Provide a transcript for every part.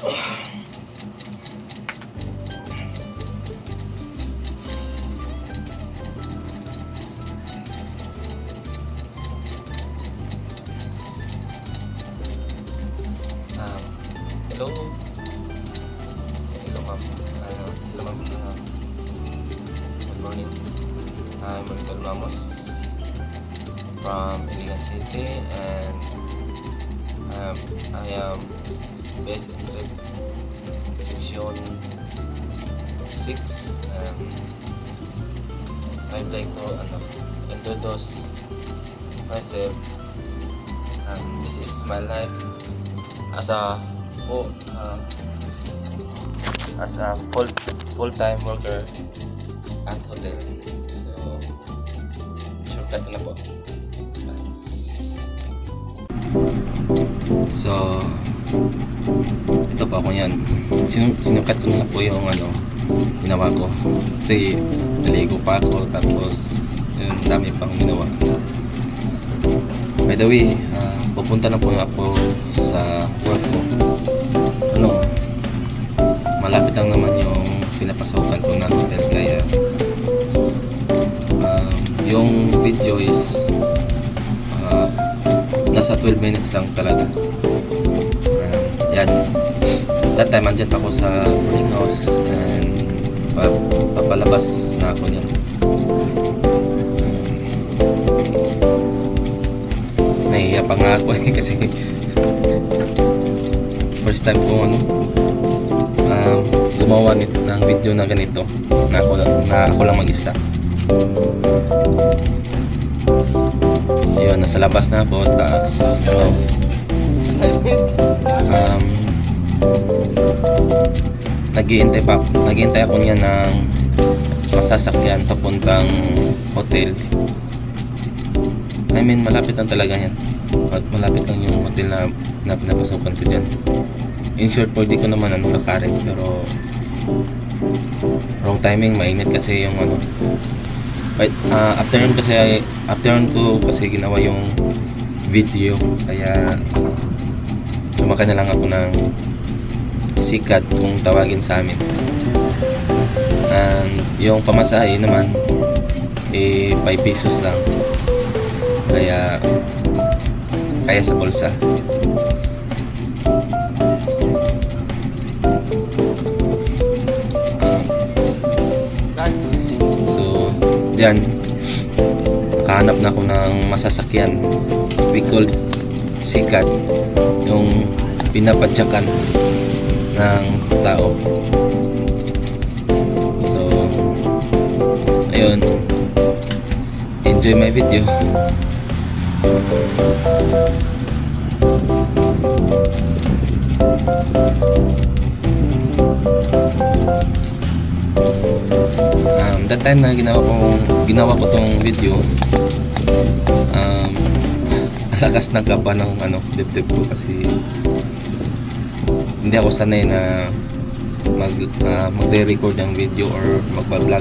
Hello. Hello ma'am. Hello ma'am. Good morning. I'm Monitor Ramos from Iligan City, and I am based in trade section 6. I'd like to introduce myself. This is my life as a full-time worker at hotel. So, shortcut na po. So, ito po ako yan. Sinukat ko na po yung ginawa ko. Kasi naligo pa ako, tapos yung dami pang ginawa. By the way, pupunta na po ako sa work ko. Malapit lang naman yung pinapasokan ko na hotel, kaya yung video is nasa 12 minutes lang talaga. Yan. That time andyan pa ako sa boarding house, and papalabas na ako yan. Nahihiya pa nga ako kasi first time ko gumawa ng video na ganito na ako lang mag-isa. Ayun, nasa labas na ako, tapos naghihintay ako niya ng masasakyan papuntang hotel. I mean, malapit lang talaga yan. Malapit lang yung hotel na pinapasukan ko dyan. In short, pwede ko naman lakarin, pero wrong timing, mainit kasi yung afternoon ko kasi ginawa yung video, kaya sumakay na lang ako ng sikat kung tawagin sa amin. And yung pamasahe naman 5 pesos lang, kaya sa bulsa. Diyan, nakahanap na ako ng masasakyan. We call sikat, yung pinapadyakan ng tao. So, ayun, enjoy my video. That time na ginawa ko tong video, lakas ng kaba ng dibdib ko, kasi hindi ako sanay na magre-record ng video or magpa-vlog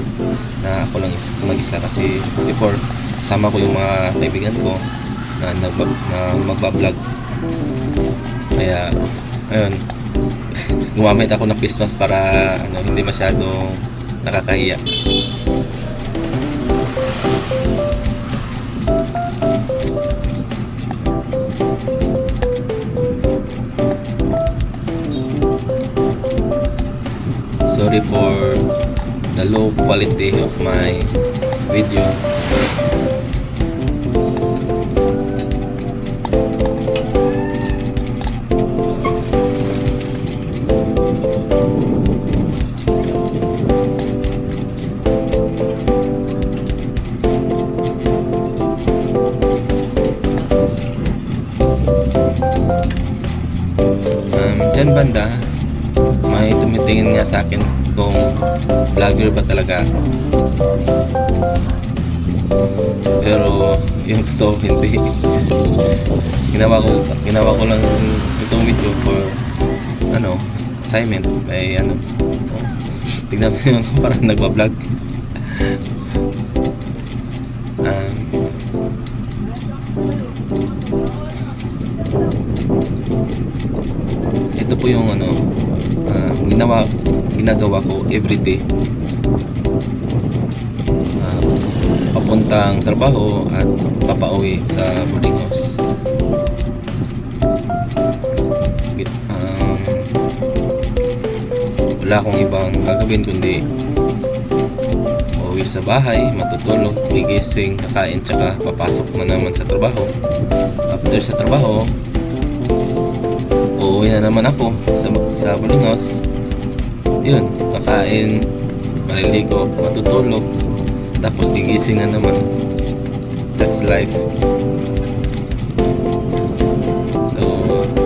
na ako lang mag-isa, kasi before kasama ko yung mga kaibigan ko na magpa-vlog. Kaya ayun, gumamit ako ng face mask para hindi masyadong nakakahiya. Sorry for the low quality of my video. Dyan banda, may tumitingin nga sa akin kung vlogger ba talaga ako. Pero yung totoo, hindi. Ginawa ko lang itong video for assignment. Ay tignan mo yun, parang nagbablog. Ito po yung ginagawa ko everyday, papuntang trabaho at papauwi sa boarding house. Wala akong ibang gagawin kundi uuwi sa bahay, matutulog, gigising, kakain, tsaka papasok na naman sa trabaho. After sa trabaho, uuwi na naman ako sa boarding house. Yun, kakain, maliligo, matutulog, tapos gigising na naman. That's life. So,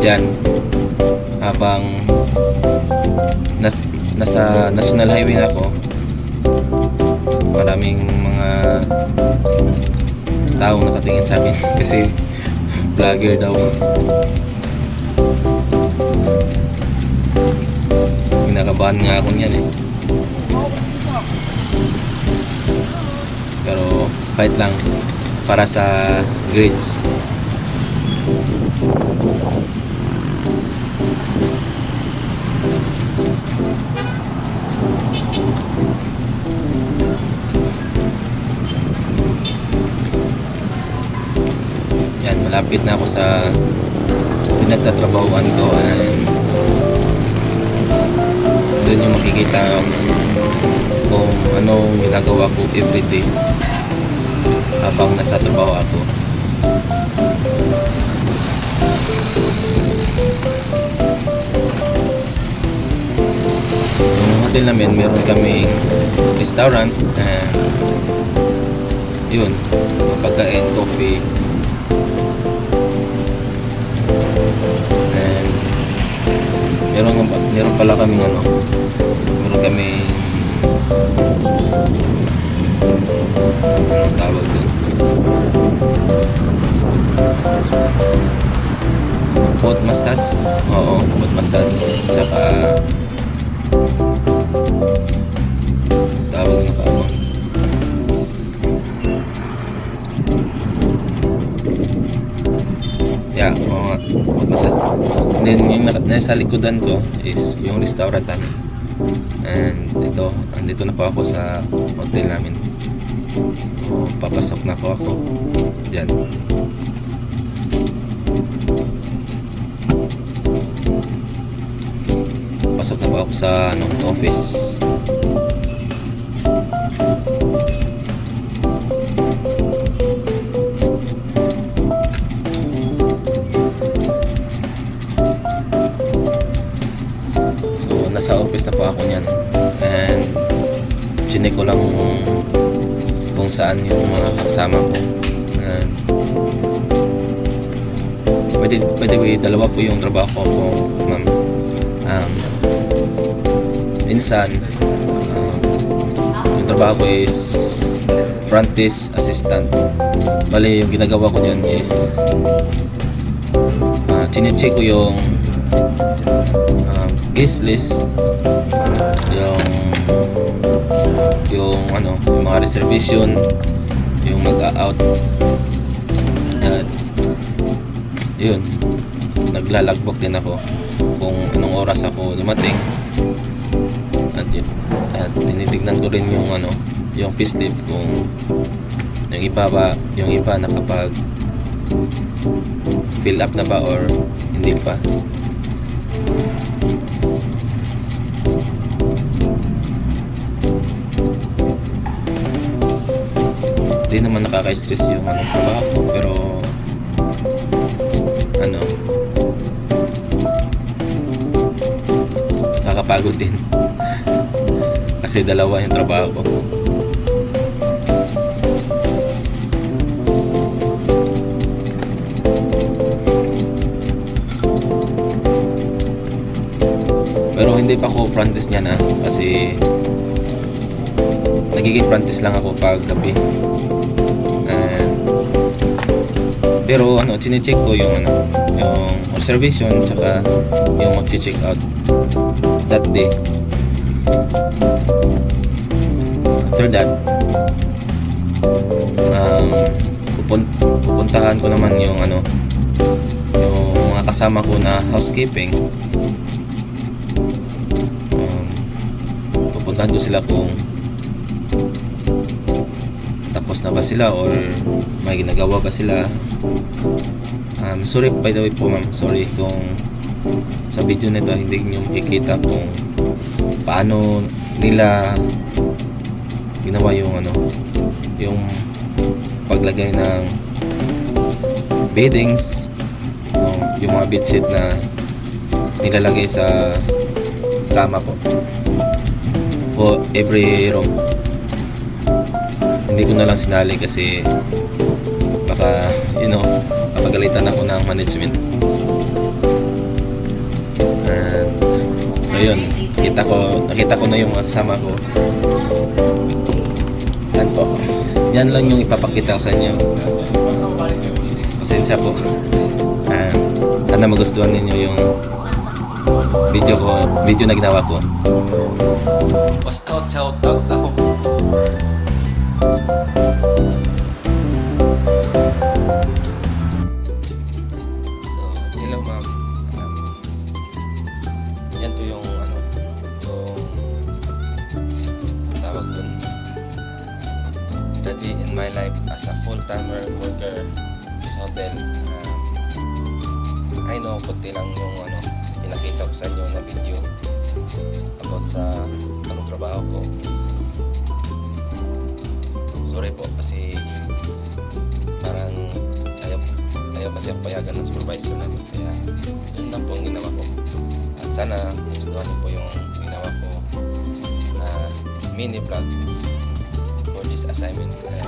yan, habang nasa National Highway na ako, maraming mga tao nakatingin sa akin kasi vlogger daw. Kinakabahan nga ako niyan eh. Pero fight lang para sa grades. Yan, malapit na ako sa pinagtatrabahuan ko, and doon yung makikita kung anong ginagawa ko everyday habang nasa trabaho ako. Yung hotel namin, meron kaming restaurant, and yun, pagkain, coffee, and meron pala kaming meron kaming anong tawag dun, foot massage. Oo, foot massage, tsaka tawag na kaabang, yeah, foot massage. And then yung nasa likodan ko is yung restaurant namin. And andito na po ako sa hotel namin. So, papasok na po ako dyan. Pasok na po ako sa office. So, nasa office na po ako niyan. And chinek ko lang kung saan yung mga kasama ko. And by the way, dalawa po yung trabaho ko, ma'am. Minsan, yung trabaho ko is front desk assistant. Bali, yung ginagawa ko dyan is chinecheck ko yung guest list, yung mga reservation, yung mag-out, at yun, naglalagbok din ako kung anong oras ako dumating, at tinitignan ko rin yung payslip kung yung iba nakapag fill up na ba or hindi pa. Hindi naman nakaka-stress yung trabaho ko, pero nakakapagod din kasi dalawa yung trabaho ko. Pero hindi pa ako front desk niyan kasi nagiging front desk lang ako pag gabi. Pero chine-check ko yung observation, tsaka yung mag-check out that day. After that, pupuntahan ko naman yung mga kasama ko na housekeeping. pupuntahan ko sila kung tapos na ba sila or may ginagawa ba sila. Sorry by the way po ma'am, sorry kung sa video nito hindi nyo makikita kung paano nila ginawa yung yung paglagay ng beddings, yung mga bedsheet na nilalagay sa kama po o every room. Hindi ko na lang sinali kasi baka papagalitan ako ng management. And ayun, nakita ko na yung mga kasama ko. Yan po, yan lang yung ipapakita ko sa inyo. Pasensya po. Sana magustuhan ninyo yung video na ginawa ko. Shout out ako. So, hello ma'am. Yan po yung yung tawag dun, the day in my life as a full-timer worker sa hotel. I know, konti lang yung pinakita ko sa inyo na video about sa trabaho ko. Sorry po kasi parang ayaw kasi ang payagan ng supervisor namin, kaya yun lang po ang ginawa ko. At sana gustuhan niyo po yung ginawa ko na mini vlog for this assignment, and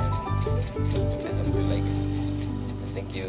I hope you like it. Thank you.